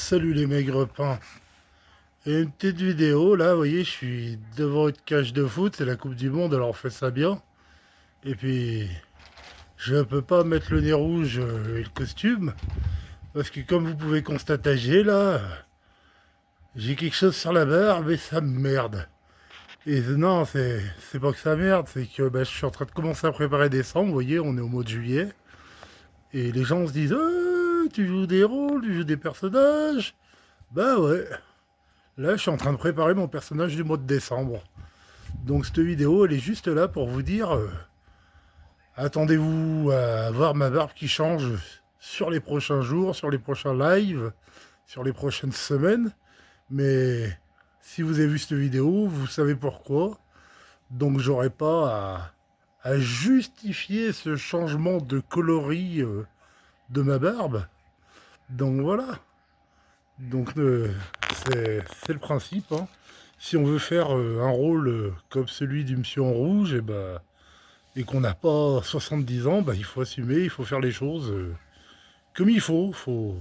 Salut les maigres pains. Et une petite vidéo, là, vous voyez, je suis devant une cage de foot, c'est la Coupe du Monde, alors on fait ça bien. Et puis, je peux pas mettre le nez rouge et le costume, parce que comme vous pouvez constater, là, j'ai quelque chose sur la barbe et ça me merde. Et non, c'est pas que ça merde, c'est que je suis en train de commencer à préparer décembre, vous voyez, on est au mois de juillet. Et les gens se disent, tu joues des rôles, tu joues des personnages. Bah ouais, là, je suis en train de préparer mon personnage du mois de décembre. Donc cette vidéo, elle est juste là pour vous dire, attendez-vous à voir ma barbe qui change sur les prochains jours, sur les prochains lives, sur les prochaines semaines. Mais si vous avez vu cette vidéo, vous savez pourquoi. Donc j'aurai pas à justifier ce changement de coloris de ma barbe. Donc voilà. Donc c'est le principe, hein. Si on veut faire un rôle comme celui du Monsieur en rouge, et qu'on n'a pas 70 ans, il faut assumer, il faut faire les choses comme il faut. Il faut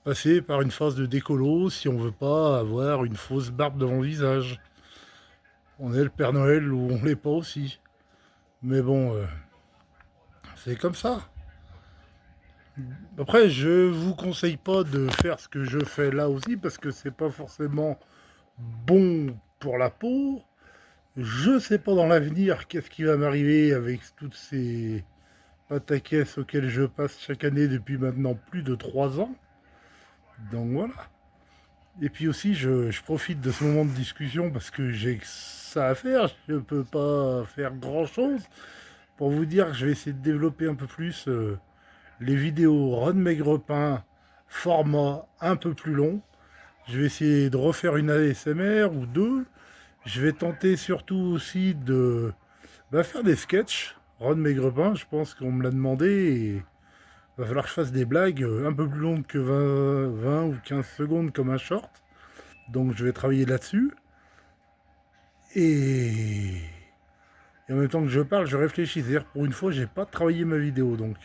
passer par une phase de décolo si on veut pas avoir une fausse barbe devant le visage. On est le Père Noël ou on l'est pas aussi. Mais bon, c'est comme ça. Après, je vous conseille pas de faire ce que je fais là aussi parce que c'est pas forcément bon pour la peau. Je sais pas dans l'avenir qu'est-ce qui va m'arriver avec toutes ces pataquès auxquelles je passe chaque année depuis maintenant plus de 3 ans. Donc voilà. Et puis aussi, je profite de ce moment de discussion parce que j'ai que ça à faire. Je ne peux pas faire grand-chose. Pour vous dire que je vais essayer de développer un peu plus les vidéos Ron Maigrepain, format un peu plus long. Je vais essayer de refaire une ASMR ou deux. Je vais tenter surtout aussi de faire des sketchs. Ron Maigrepain, je pense qu'on me l'a demandé. Et il va falloir que je fasse des blagues un peu plus longues que 20 ou 15 secondes comme un short. Donc je vais travailler là-dessus. Et... et en même temps que je parle, je réfléchis. C'est-à-dire pour une fois, j'ai pas travaillé ma vidéo. Donc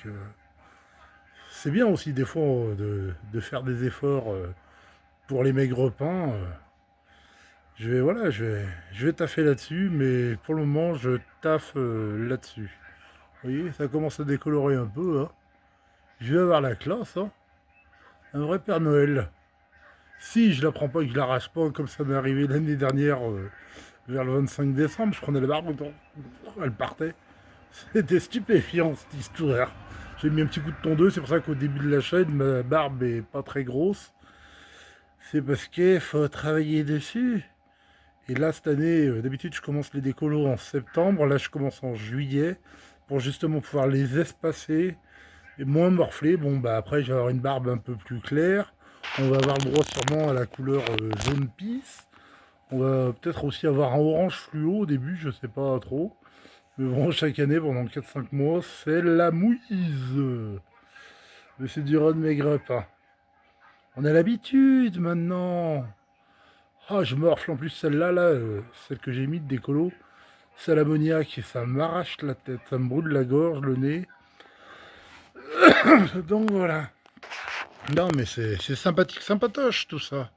c'est bien aussi des fois de faire des efforts pour les maigres pains. Je vais taffer là-dessus, mais pour le moment, je taffe là-dessus. Vous voyez, ça commence à décolorer un peu, hein. Je vais avoir la classe, hein. Un vrai Père Noël. Si je la prends pas et que je l'arrache pas, comme ça m'est arrivé l'année dernière, vers le 25 décembre, je prenais la barbe, elle partait. C'était stupéfiant cette histoire. J'ai mis un petit coup de tondeuse, c'est pour ça qu'au début de la chaîne, ma barbe est pas très grosse. C'est parce qu'il faut travailler dessus. Et là, cette année, d'habitude, je commence les décolos en septembre. Là, je commence en juillet pour justement pouvoir les espacer et moins morfler. Bon, après, je vais avoir une barbe un peu plus claire. On va avoir le droit sûrement à la couleur jaune pisse. On va peut-être aussi avoir un orange fluo au début, je sais pas trop. Mais bon, chaque année, pendant 4-5 mois, c'est la mouise. Mais c'est du Ron Maigret, hein. On a l'habitude maintenant. Ah, je morfle en plus celle-là, celle que j'ai mis de décolo. C'est l'ammoniaque et ça m'arrache la tête, ça me brûle la gorge, le nez. Donc voilà. Non mais c'est sympathique, sympatoche tout ça.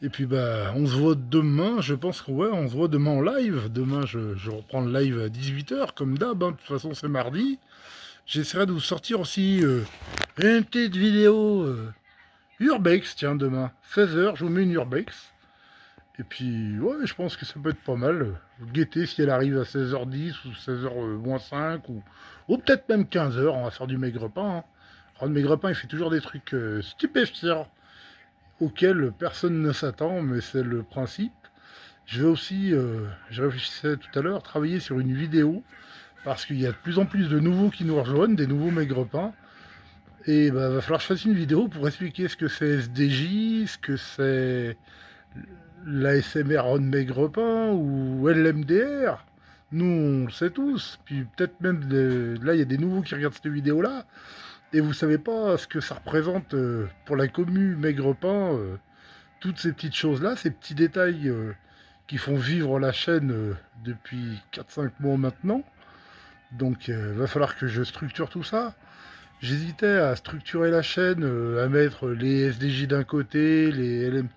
Et puis on se voit demain, je pense on se voit demain en live. Demain je reprends le live à 18 h comme d'hab, hein. De toute façon c'est mardi. J'essaierai de vous sortir aussi une petite vidéo Urbex, tiens demain, 16 h, je vous mets une Urbex. Et puis, ouais, je pense que ça peut être pas mal. Guetter si elle arrive à 16h10 ou 16h-5 ou peut-être même 15 h. On va faire du maigre-pain, hein. Ron Maigre-pain, il fait toujours des trucs stupéfiants auxquels personne ne s'attend, mais c'est le principe. Je vais aussi, je réfléchissais tout à l'heure, travailler sur une vidéo parce qu'il y a de plus en plus de nouveaux qui nous rejoignent, des nouveaux maigre-pains. Et va falloir que je fasse une vidéo pour expliquer ce que c'est SDJ, ce que c'est l'ASMR on Maigrepain ou LMDR. Nous, on le sait tous. Puis peut-être même, là, il y a des nouveaux qui regardent cette vidéo-là. Et vous savez pas ce que ça représente pour la commu Maigrepain. Toutes ces petites choses-là, ces petits détails qui font vivre la chaîne depuis 4-5 mois maintenant. Donc, va falloir que je structure tout ça. J'hésitais à structurer la chaîne, à mettre les SDJ d'un côté, les LM.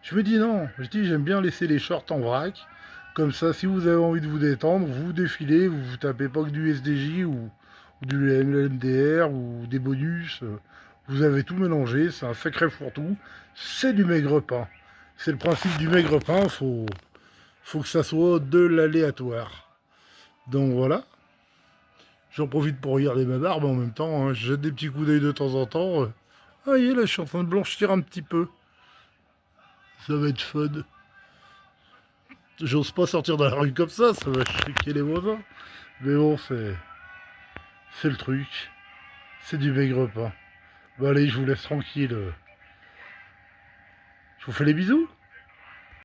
Je me dis non, je dis j'aime bien laisser les shorts en vrac. Comme ça, si vous avez envie de vous détendre, vous défilez, vous vous tapez pas que du SDJ ou du LMDR ou des bonus. Vous avez tout mélangé, c'est un sacré fourre-tout. C'est du maigre-pain. C'est le principe du maigre-pain, faut que ça soit de l'aléatoire. Donc voilà. J'en profite pour regarder ma barbe en même temps, hein. Je jette des petits coups d'œil de temps en temps. Ah, y est, là, je suis en train de blanchir un petit peu. Ça va être fun. J'ose pas sortir dans la rue comme ça va choquer les voisins. Mais bon, c'est le truc. C'est du maigre pain. Bon, allez, je vous laisse tranquille. Je vous fais les bisous.